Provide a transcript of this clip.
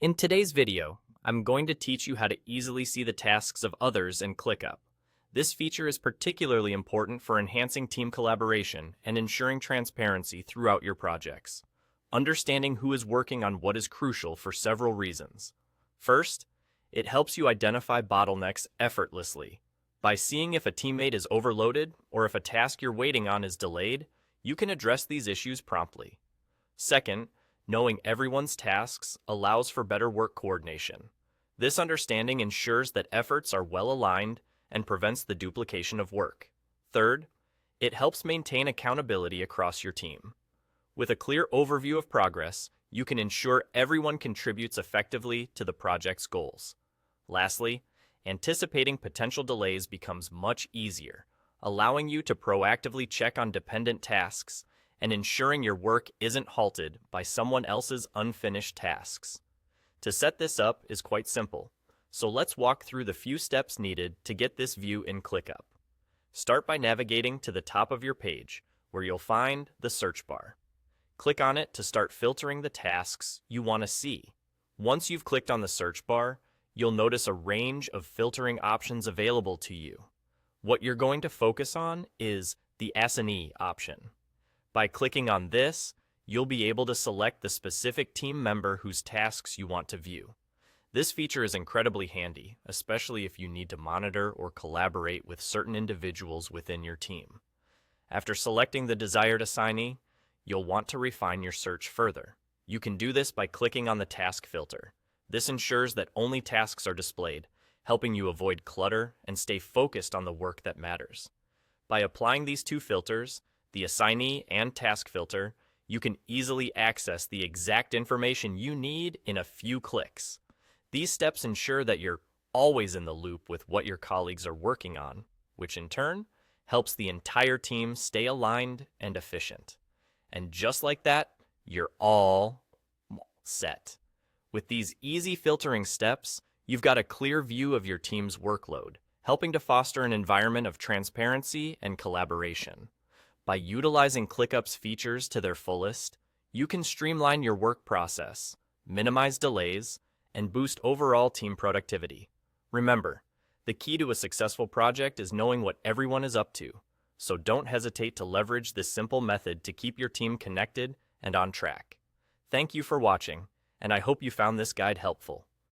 In today's video, I'm going to teach you how to easily see the tasks of others in ClickUp. This feature is particularly important for enhancing team collaboration and ensuring transparency throughout your projects. Understanding who is working on what is crucial for several reasons. First, it helps you identify bottlenecks effortlessly. By seeing if a teammate is overloaded or if a task you're waiting on is delayed, you can address these issues promptly. Second, knowing everyone's tasks allows for better work coordination. This understanding ensures that efforts are well aligned and prevents the duplication of work. Third, it helps maintain accountability across your team. With a clear overview of progress, you can ensure everyone contributes effectively to the project's goals. Lastly, anticipating potential delays becomes much easier, allowing you to proactively check on dependent tasks and ensuring your work isn't halted by someone else's unfinished tasks. To set this up is quite simple, so let's walk through the few steps needed to get this view in ClickUp. Start by navigating to the top of your page, where you'll find the search bar. Click on it to start filtering the tasks you want to see. Once you've clicked on the search bar, you'll notice a range of filtering options available to you. What you're going to focus on is the assignee option. By clicking on this, you'll be able to select the specific team member whose tasks you want to view. This feature is incredibly handy, especially if you need to monitor or collaborate with certain individuals within your team. After selecting the desired assignee, you'll want to refine your search further. You can do this by clicking on the task filter. This ensures that only tasks are displayed, helping you avoid clutter and stay focused on the work that matters. By applying these two filters, the assignee and task filter, you can easily access the exact information you need in a few clicks. These steps ensure that you're always in the loop with what your colleagues are working on, which in turn helps the entire team stay aligned and efficient. And just like that, you're all set. With these easy filtering steps, you've got a clear view of your team's workload, helping to foster an environment of transparency and collaboration. By utilizing ClickUp's features to their fullest, you can streamline your work process, minimize delays, and boost overall team productivity. Remember, the key to a successful project is knowing what everyone is up to, so don't hesitate to leverage this simple method to keep your team connected and on track. Thank you for watching, and I hope you found this guide helpful.